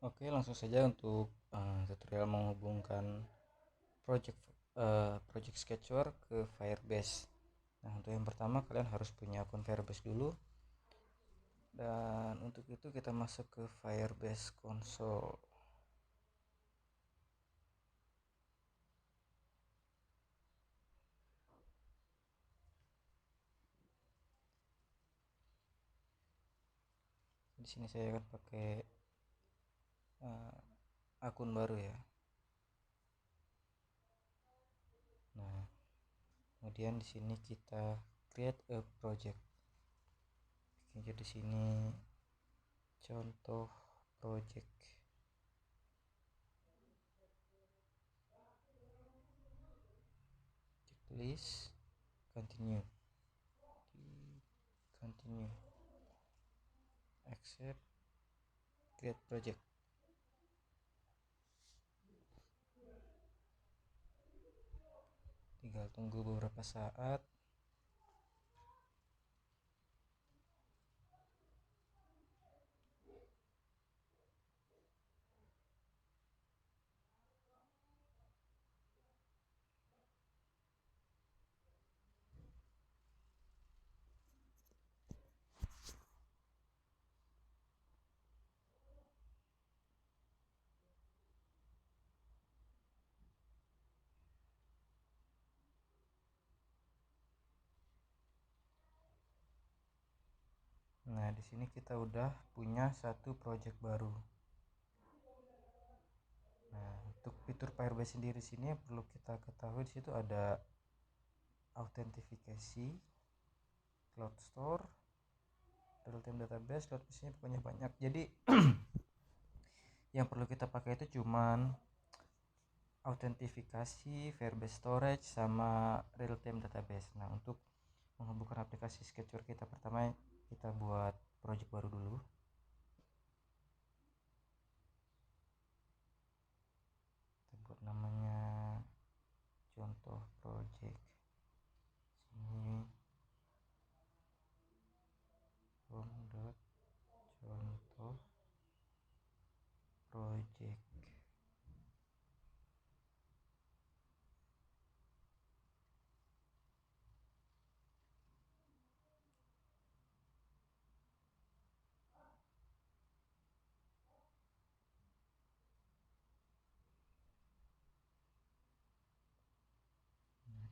Oke, langsung saja untuk tutorial menghubungkan project project Sketchware ke Firebase. Nah, untuk yang pertama kalian harus punya akun Firebase dulu. Dan untuk itu kita masuk ke Firebase Console. Di sini saya akan pakai akun baru ya. Nah, kemudian di sini kita create a project. Jadi di sini contoh project. Checklist, continue, accept, create project. Tinggal tunggu beberapa saat. Nah, di sini kita udah punya satu project baru. Nah, untuk fitur Firebase sendiri sini yang perlu kita ketahui, di situ ada autentifikasi, cloud store, real time database, cloud base-nya pokoknya banyak. Jadi yang perlu kita pakai itu cuman autentifikasi, Firebase storage, sama real time database. Nah, untuk menghubungkan aplikasi Sketchware kita, pertama kita buat project baru dulu. Kita buat namanya contoh project. Sini contoh project.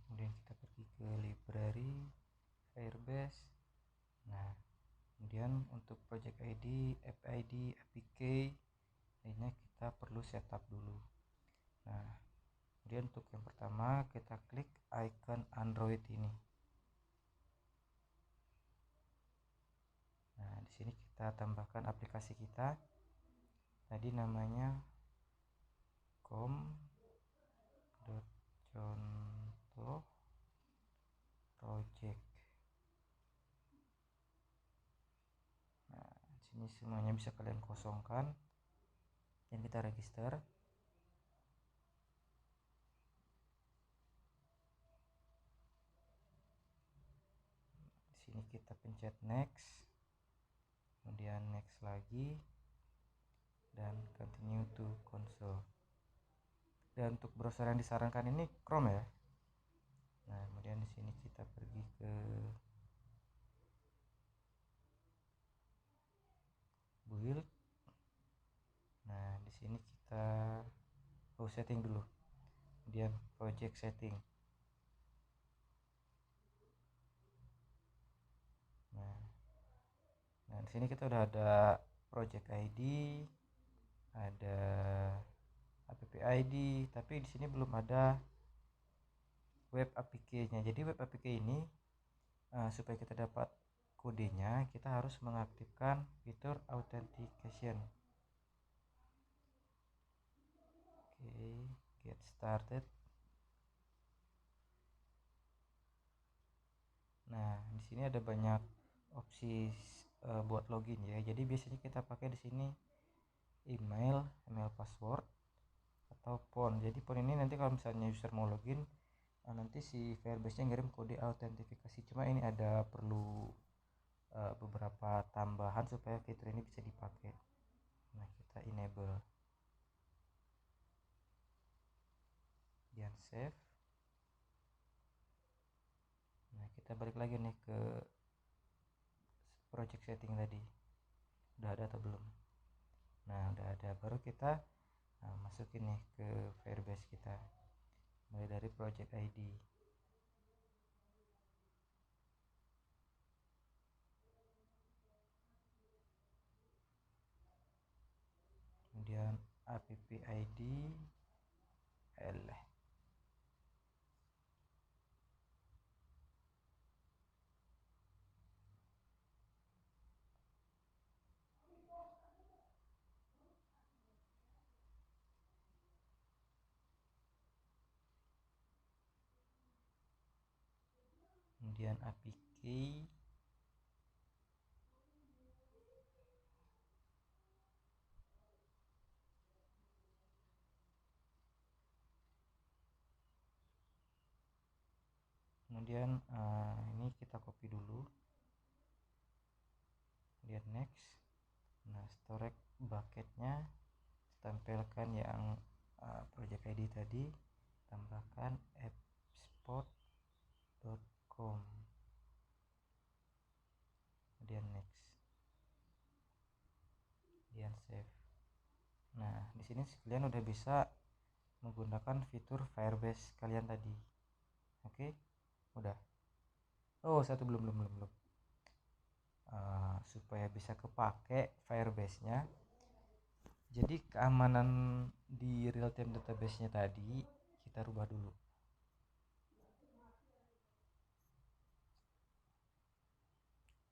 Kemudian kita pergi ke library Firebase. Nah, kemudian untuk project ID, app ID, APK lainnya kita perlu setup dulu. Nah, kemudian untuk yang pertama kita klik icon Android ini. Nah, di sini kita tambahkan aplikasi kita. Tadi namanya com.contoh project. Nah, di sini semuanya bisa kalian kosongkan dan kita register. Di sini kita pencet next, kemudian next lagi, dan continue to console. Dan untuk browser yang disarankan ini Chrome ya. Nah, kemudian di sini kita pergi ke build. Nah, di sini kita setting dulu. Kemudian project setting. Nah, di sini kita udah ada project ID, ada app ID, tapi di sini belum ada web APK-nya. Jadi web APK ini supaya kita dapat kodenya, kita harus mengaktifkan fitur authentication. Oke, get started. Nah, di sini ada banyak opsi buat login ya. Jadi biasanya kita pakai di sini email password atau phone. Jadi phone ini nanti kalau misalnya user mau login, nanti si Firebase-nya ngirim kode autentifikasi. Cuma ini ada perlu beberapa tambahan supaya fitur ini bisa dipakai. Nah, kita enable. save. Nah, kita balik lagi nih ke project setting tadi, udah ada atau belum. Nah, udah ada, baru kita masukin nih ke Firebase kita, mulai dari project ID. Kemudian app ID L. Kemudian APK, kemudian ini kita copy dulu, kemudian next. Nah, storage bucketnya tempelkan yang project ID tadi, tambahkan appspot.com, kemudian next, kemudian save. Nah, di sini kalian udah bisa menggunakan fitur Firebase kalian tadi. Oke, udah. Oh, satu belum. Supaya bisa kepake Firebase-nya, jadi keamanan di real time database-nya tadi kita rubah dulu.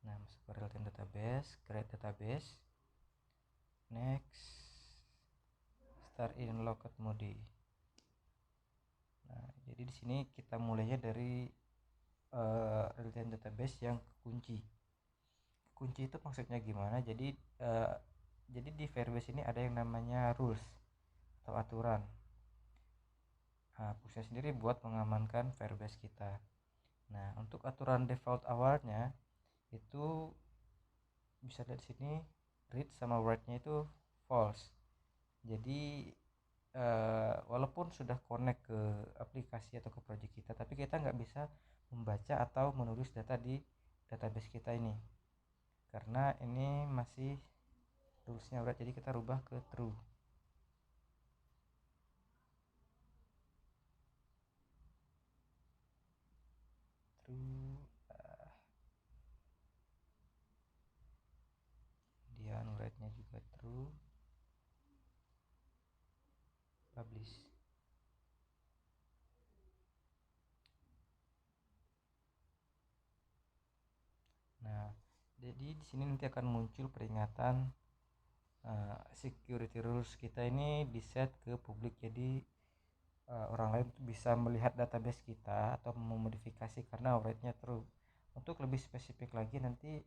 Nah, masuk ke real time database, create database, next, start in locked mode. Nah, jadi di sini kita mulainya dari real time database yang kunci. Kunci itu maksudnya gimana? Jadi di Firebase ini ada yang namanya rules atau aturan. Nah, fungsinya sendiri buat mengamankan Firebase kita. Nah, untuk aturan default awalnya itu bisa lihat sini, read sama write-nya itu false. Jadi walaupun sudah connect ke aplikasi atau ke project kita, tapi kita nggak bisa membaca atau menulis data di database kita ini, karena ini masih rulesnya write. Jadi kita rubah ke true. Kemudian write-nya juga true, publish. Nah, jadi di sini nanti akan muncul peringatan security rules kita ini di set ke publik, jadi orang lain bisa melihat database kita atau memodifikasi karena write-nya true. Untuk lebih spesifik lagi nanti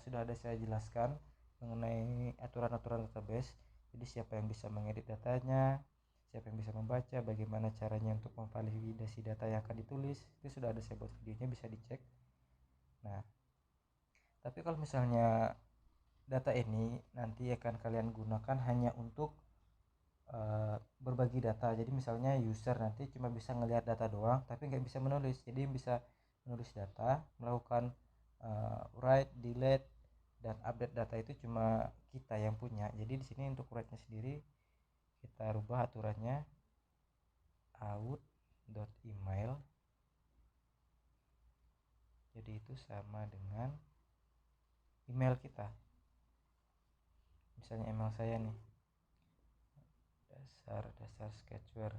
sudah ada saya jelaskan mengenai aturan-aturan database. Jadi siapa yang bisa mengedit datanya, siapa yang bisa membaca, bagaimana caranya untuk memvalidasi data yang akan ditulis, itu sudah ada saya buat videonya, bisa dicek. Nah, tapi kalau misalnya data ini nanti akan kalian gunakan hanya untuk berbagi data, jadi misalnya user nanti cuma bisa ngelihat data doang tapi nggak bisa menulis. Jadi bisa menulis data, melakukan write, delete, dan update data itu cuma kita yang punya. Jadi di sini untuk write-nya sendiri kita rubah aturannya out.email, jadi itu sama dengan email kita. Misalnya email saya nih, dasar sketchware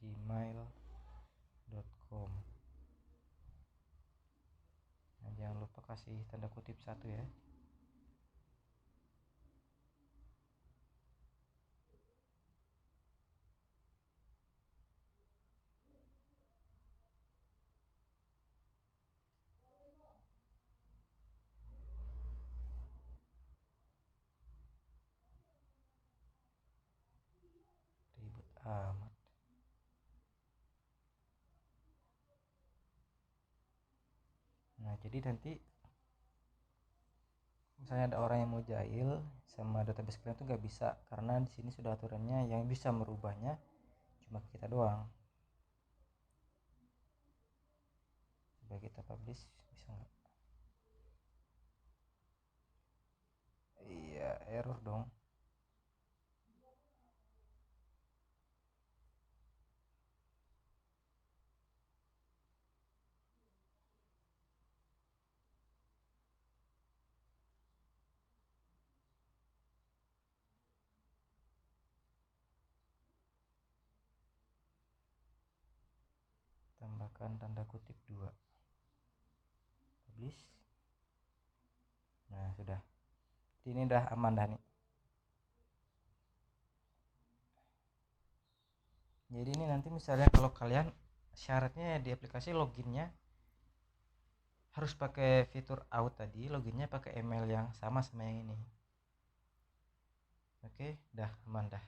@gmail.com. Nah, jangan lupa kasih tanda kutip 1 ya. Ribet amat. Nah, jadi nanti misalnya ada orang yang mau jahil sama database kalian tuh nggak bisa, karena di sini sudah aturannya yang bisa merubahnya cuma kita doang. Coba kita publish, bisa nggak? Iya, error dong. Tambahkan tanda kutip 2, publish. Nah, sudah. Ini udah aman dah nih. Jadi ini nanti misalnya kalau kalian syaratnya di aplikasi loginnya harus pakai fitur out tadi, loginnya pakai email yang sama yang ini. Oke, dah aman dah.